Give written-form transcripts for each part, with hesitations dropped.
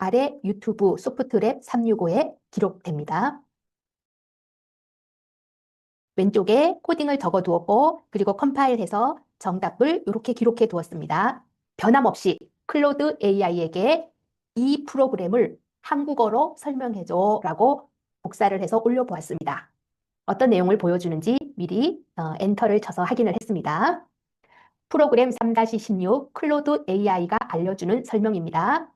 아래 유튜브 소프트랩 365에 기록됩니다. 왼쪽에 코딩을 적어두었고 그리고 컴파일해서 정답을 이렇게 기록해 두었습니다. 변함없이 클로드 AI에게 이 프로그램을 한국어로 설명해줘 라고 복사를 해서 올려보았습니다. 어떤 내용을 보여주는지 미리 엔터를 쳐서 확인을 했습니다. 프로그램 3-16 클로드 AI가 알려주는 설명입니다.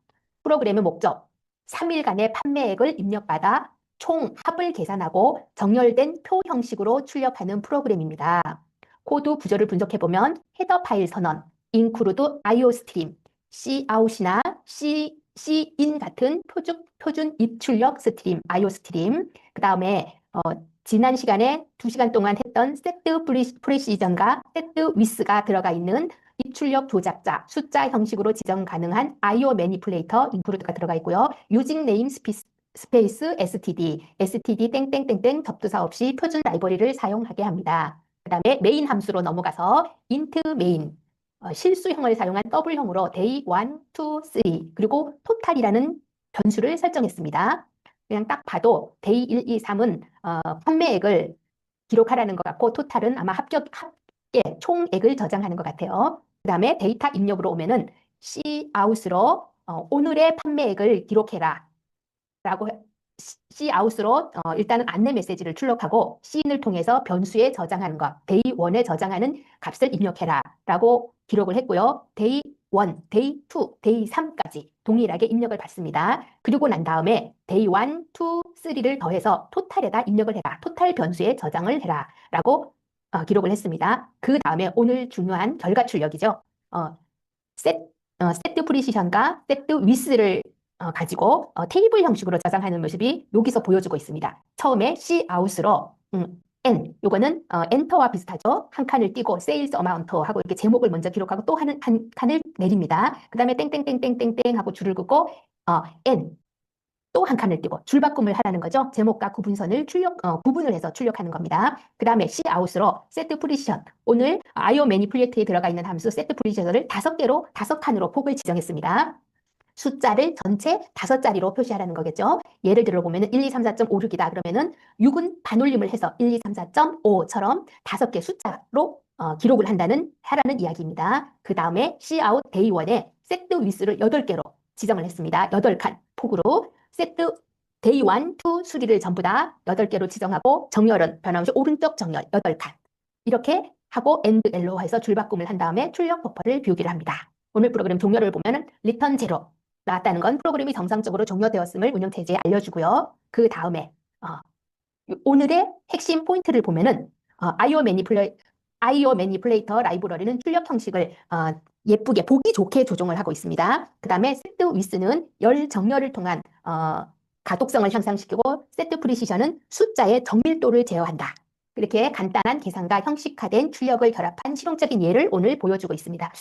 프로그램의 목적, 3일간의 판매액을 입력받아 총 합을 계산하고 정렬된 표 형식으로 출력하는 프로그램입니다. 코드 구조를 분석해보면 헤더 파일 선언, include IOStream, cout이나 cin 같은 표준 입출력 스트림, IOStream, 그 다음에 지난 시간에 2시간 동안 했던 set precision과 set width가 들어가 있는 입출력 조작자, 숫자 형식으로 지정 가능한 IO manipulator include가 들어가 있고요. using namespace std 땡땡땡땡 접두사 없이 표준 라이브러리를 사용하게 합니다. 그 다음에 메인 함수로 넘어가서 int main, 실수형을 사용한 더블형으로 day 1, 2, 3 그리고 total이라는 변수를 설정했습니다. 그냥 딱 봐도 day 1, 2, 3은 판매액을 기록하라는 것 같고 토탈은 아마 합계 총액을 저장하는 것 같아요. 그 다음에 데이터 입력으로 오면은 cout으로 오늘의 판매액을 기록해라 라고 cout으로 일단은 안내 메시지를 출력하고 cin을 통해서 변수에 저장하는 것, day 1에 저장하는 값을 입력해라 라고 기록을 했고요. day 1, day 2, day 3까지 동일하게 입력을 받습니다. 그리고 난 다음에 day 1, 2, 3를 더해서 토탈에다 입력을 해라. 토탈 변수에 저장을 해라 라고 기록을 했습니다. 그 다음에 오늘 중요한 결과 출력이죠. set precision과 set width를 가지고 테이블 형식으로 저장하는 모습이 여기서 보여주고 있습니다. 처음에 cout으로 n, 요거는 엔터와 비슷하죠. 한 칸을 띄고 sales amount 하고 이렇게 제목을 먼저 기록하고 또 한 칸을 내립니다. 그 다음에 땡땡땡땡땡땡 하고 줄을 긋고 n 또 한 칸을 띄고 줄바꿈을 하라는 거죠. 제목과 구분선을 구분을 해서 출력하는 겁니다. 그 다음에 cout으로 set precision, 오늘 IO manipulate에 들어가 있는 함수 set precision을 5칸으로 폭을 지정했습니다. 숫자를 전체 5자리로 표시하라는 거겠죠. 예를 들어 보면은 1, 2, 3, 4.56이다. 그러면은 6은 반올림을 해서 1, 2, 3, 4.5처럼 5개 숫자로 기록을 하라는 이야기입니다. 그 다음에 cout day 1에 set width를 8개로 지정을 했습니다. 8칸 폭으로 set day 1, 2, 3를 전부 다 8개로 지정하고 정렬은 변함없이 오른쪽 정렬 8칸 이렇게 하고 end L로 해서 줄바꿈을 한 다음에 출력 버퍼를 비우기를 합니다. 오늘 프로그램 종료를 보면은 return 0 나왔다는 건 프로그램이 정상적으로 종료되었음을 운영체제에 알려주고요. 그 다음에 오늘의 핵심 포인트를 보면은 IO Manipulator 라이브러리는 출력 형식을 예쁘게 보기 좋게 조정을 하고 있습니다. 그 다음에 set width는 열 정렬을 통한 가독성을 향상시키고 set precision은 숫자의 정밀도를 제어한다. 이렇게 간단한 계산과 형식화된 출력을 결합한 실용적인 예를 오늘 보여주고 있습니다.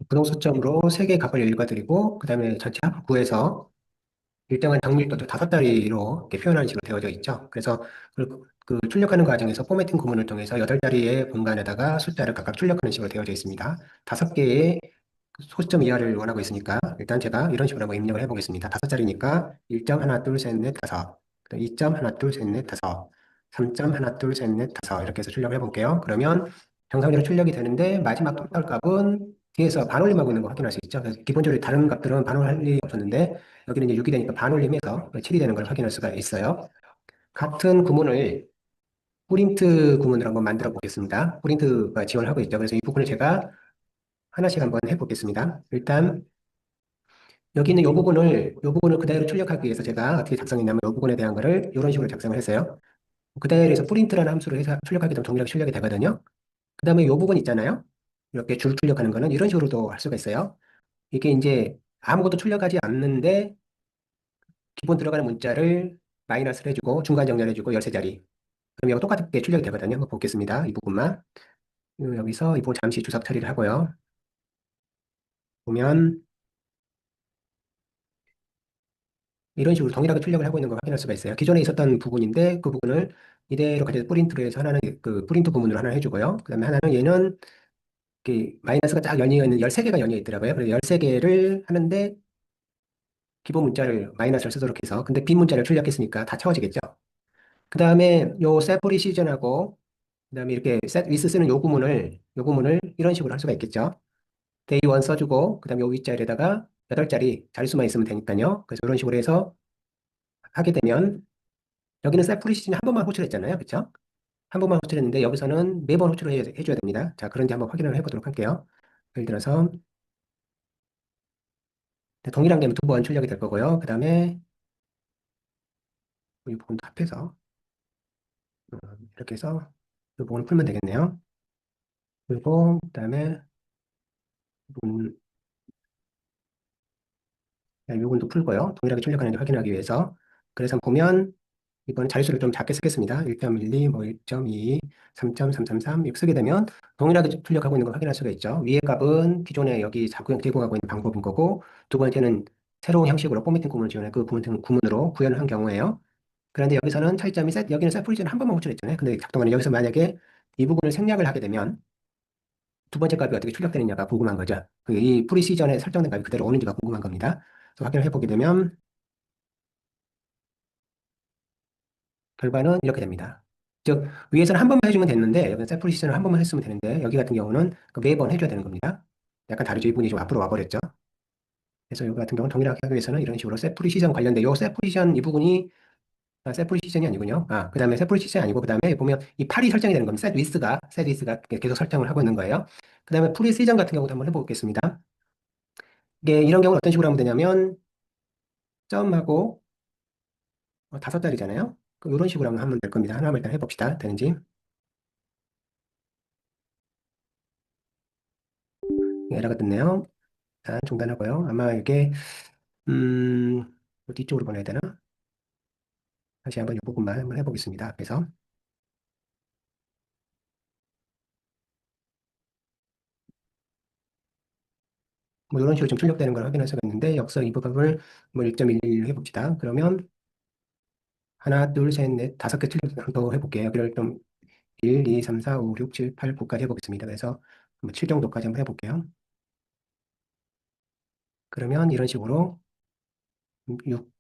부동수점으로 3개의 값을 읽어드리고 그 다음에 전체 합을 구해서 일정한 정밀도도 5자리로 이렇게 표현하는 식으로 되어져 있죠. 그래서 그 출력하는 과정에서 포매팅 구문을 통해서 8자리의 공간에다가 숫자를 각각 출력하는 식으로 되어져 있습니다. 5개의 소수점 이하를 원하고 있으니까 일단 제가 이런 식으로 한번 입력을 해보겠습니다. 5자리니까 1점 하나 둘 셋 넷 다섯, 2점 하나 둘 셋 넷 다섯, 3점 하나 둘 셋 넷 다섯 이렇게 해서 출력을 해볼게요. 그러면 정상적으로 출력이 되는데 마지막 토탈 값은 뒤에서 반올림하고 있는 거 확인할 수 있죠. 그래서 기본적으로 다른 값들은 반올할 일이 없었는데 여기는 이제 6이 되니까 반올림해서 7이 되는 걸 확인할 수가 있어요. 같은 구문을 프린트 구문을 한번 만들어 보겠습니다. 프린트가 지원을 하고 있죠. 그래서 이 부분을 제가 하나씩 한번 해보겠습니다. 일단 여기 있는 이 부분을 그대로 출력하기 위해서 제가 어떻게 작성했냐면 이 부분에 대한 거를 이런 식으로 작성을 했어요. 그대로 해서 프린트라는 함수를 해서 출력하게 되면 동일하게 출력이 되거든요. 그 다음에 이 부분 있잖아요. 이렇게 줄 출력하는 거는 이런 식으로도 할 수가 있어요. 이게 이제 아무것도 출력하지 않는데 기본 들어가는 문자를 마이너스를 해주고 중간 정렬해주고 13자리. 그럼 이거 똑같게 출력이 되거든요. 한번 보겠습니다. 이 부분만. 여기서 이 부분 잠시 주석 처리를 하고요. 보면 이런 식으로 동일하게 출력을 하고 있는 걸 확인할 수가 있어요. 기존에 있었던 부분인데 그 부분을 이대로 가져서 프린트로 해서 하나는 그 프린트 부분으로 하나 해주고요. 그 다음에 하나는 얘는 마이너스가 쫙 연이어 있는 13개가 연이어 있더라고요. 그래서 13개를 하는데 기본 문자를 마이너스를 쓰도록 해서 근데 빈 문자를 출력했으니까 다 채워지겠죠. 그 다음에 요 세포리 시즌하고 그다음에 이렇게 set with 쓰는 요 구문을 이런 식으로 할 수가 있겠죠. day 1 써주고 그다음에 요 윗자리에다가 8자리 자릿수만 있으면 되니까요. 그래서 이런 식으로 해서 하게 되면 여기는 set 프리시즌 한 번만 호출했잖아요. 그렇죠? 한 번만 호출했는데 여기서는 4번 호출을 해줘야 됩니다. 자, 그런지 한번 확인을 해보도록 할게요. 예를 들어서 동일한 게면 2번 출력이 될 거고요. 그 다음에 이 부분 합해서 이렇게 해서 이 부분을 풀면 되겠네요. 그리고 그다음에 부분 이 부분도 풀고요. 동일하게 출력하는지 확인하기 위해서. 그래서 보면 이번 자릿수를 좀 작게 쓰겠습니다. 1.12, 뭐 1.2, 3.333 이렇게 쓰게 되면 동일하게 출력하고 있는 걸 확인할 수가 있죠. 위의 값은 기존에 여기 제공하고 있는 방법인 거고 두 번째는 새로운 형식으로 포매팅 구문을 지원해 그 구문으로 구현을 한 경우에요. 그런데 여기서는 차이점이 여기는 셋 프리즌을 한 번만 호출했잖아요. 근데 작동하는 여기서 만약에 이 부분을 생략을 하게 되면 두 번째 값이 어떻게 출력되느냐가 궁금한 거죠. 이 프리시전에 설정된 값이 그대로 오는지가 궁금한 겁니다. 그래서 확인을 해보게 되면 결과는 이렇게 됩니다. 즉, 위에서는 한 번만 해주면 됐는데, 여기는 셀프 시즌을 한 번만 했으면 되는데, 여기 같은 경우는 그 4번 해줘야 되는 겁니다. 약간 다르죠? 이분이 좀 앞으로 와버렸죠? 그래서 여기 같은 경우는 동일하게 하기 위해서는 이런 식으로 셀프 시즌 관련된, 요 셀프 시즌 이 부분이, 셀프 시즌이 아니군요. 그 다음에 셀프 시즌이 아니고, 그 다음에 보면 이 8이 설정이 되는 겁니다. 셋 위스가 계속 설정을 하고 있는 거예요. 그 다음에 프리 시즌 같은 경우도 한번 해보겠습니다. 이게 이런 경우는 어떤 식으로 하면 되냐면, 점하고 5자리잖아요. 이런 식으로 하면 될 겁니다. 하나만 일단 해봅시다. 되는지. 에러가 떴네요. 일단 중단하고요. 아마 이게 음, 뒤쪽으로 보내야 되나? 다시 한번 이 부분만 한번 해보겠습니다. 그래서 뭐 이런 식으로 좀 출력되는 걸 확인할 수가 있는데 여기서 이 부분을 뭐 1.11 해봅시다. 그러면 하나, 둘, 셋, 넷, 5개 출력 해볼게요. 여기를 좀 1, 2, 3, 4, 5, 6, 7, 8, 9까지 해보겠습니다. 그래서 7 정도까지 한번 해볼게요. 그러면 이런 식으로 6,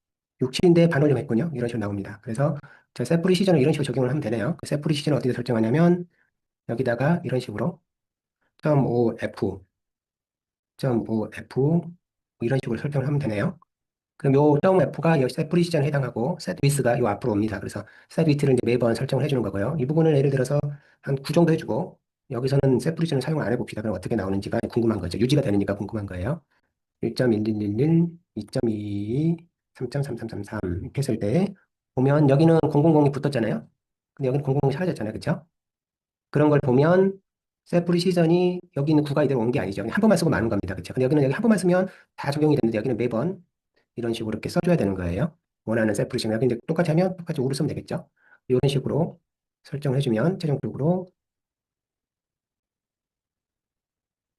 7인데 반올림했군요. 이런 식으로 나옵니다. 그래서 저 셋프리 시즌을 이런 식으로 적용을 하면 되네요. 그 셋프리 시즌을 어떻게 설정하냐면 여기다가 이런 식으로 0.5f 0.5f 이런 식으로 설정을 하면 되네요. 그럼 요 .f가 요 set 프리시전에 해당하고 set with가 요 앞으로 옵니다. 그래서 set with를 이제 매번 설정을 해주는 거고요. 이 부분을 예를 들어서 한 9 정도 해주고 여기서는 set 프리시전을 사용을 안 해봅시다. 그럼 어떻게 나오는지가 궁금한 거죠. 유지가 되는지가 궁금한 거예요. 1.1111, 2.22, 3.3333 이렇게 했을 때 보면 여기는 000이 붙었잖아요. 근데 여기는 000이 사라졌잖아요. 그렇죠? 그런 걸 보면 셀프 시즌이 여기 있는 구가 이대로 온 게 아니죠. 그냥 한 번만 쓰고 마는 겁니다. 그렇죠? 근데 여기는 여기 한 번만 쓰면 다 적용이 되는데 여기는 매번 이런 식으로 이렇게 써줘야 되는 거예요. 원하는 셀프 시즌 여기 이제 똑같이 하면 똑같이 오를 쓰면 되겠죠. 이런 식으로 설정을 해주면 최종적으로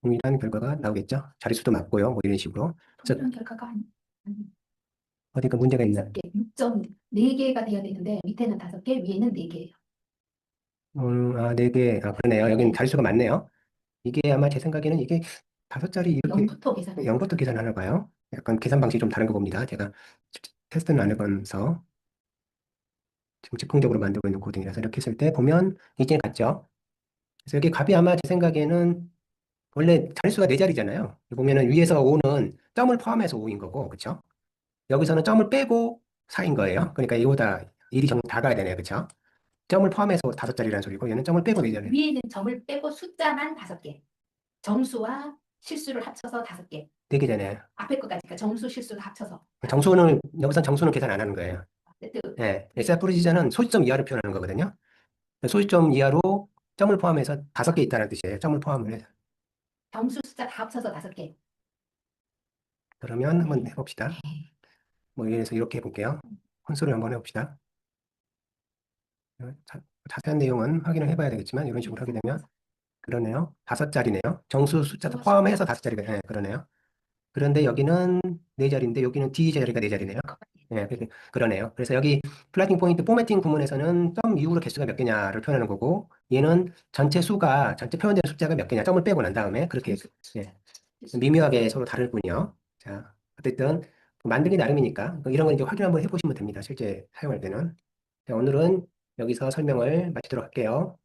동일한 결과가 나오겠죠. 자릿수도 맞고요. 뭐 이런 식으로. 그래서 이런 결과가 어디가 문제가 있나? 6개, 6.4개가 돼야 되는데 밑에는 5개, 위에는 4개예요. 4개. 그러네요. 여기는 자릿수가 맞네요. 이게 아마 제 생각에는 이게 5자리 이렇게 0부터 계산해요. 0부터 계산하나 봐요. 약간 계산 방식이 좀 다른 거 봅니다. 제가 테스트는 안 해봐서 지금 즉흥적으로 만들고 있는 코딩이라서 이렇게 했을 때 보면 이제 같죠. 그래서 여기 값이 아마 제 생각에는 원래 자릿수가 4자리잖아요. 여기 보면은 위에서 5는 점을 포함해서 5인 거고, 그렇죠? 여기서는 점을 빼고 4인 거예요. 그러니까 이거보다 일이 좀 다 가야 되네요, 그렇죠? 점을 포함해서 5자리라는 소리고 얘는 점을 빼고 4자리. 위에는 점을 빼고 숫자만 5개. 정수와 실수를 합쳐서 5개. 4개잖아요. 앞에 것까지 그러니까 정수 실수도 합쳐서. 정수는 여기선 정수는 계산 안 하는 거예요. 어쨌든 네, 셀프리시전은 소시점 이하를 표현하는 거거든요. 소시점 이하로 점을 포함해서 5개 있다는 뜻이에요. 점을 포함을 해서. 정수 숫자 다 합쳐서 5개. 그러면 한번 해봅시다. 뭐 예를 들어서 이렇게 해볼게요. 혼수를 한번 해봅시다. 자세한 내용은 확인을 해봐야 되겠지만 이런 식으로 하게 되면 그러네요. 5자리네요. 정수 숫자도 포함해서 5자리가 그러네요. 그런데 여기는 4자리인데 여기는 D 자리가 4자리네요. 예, 그러네요. 그래서 여기 플라팅 포인트 포매팅 구문에서는 점 이후로 개수가 몇 개냐를 표현하는 거고, 얘는 전체 수가, 전체 표현된 숫자가 몇 개냐, 점을 빼고 난 다음에 그렇게 예, 미묘하게 서로 다르군요. 자, 어쨌든 만들기 나름이니까 이런 거 이제 확인 한번 해보시면 됩니다. 실제 사용할 때는. 자, 오늘은 여기서 설명을 마치도록 할게요.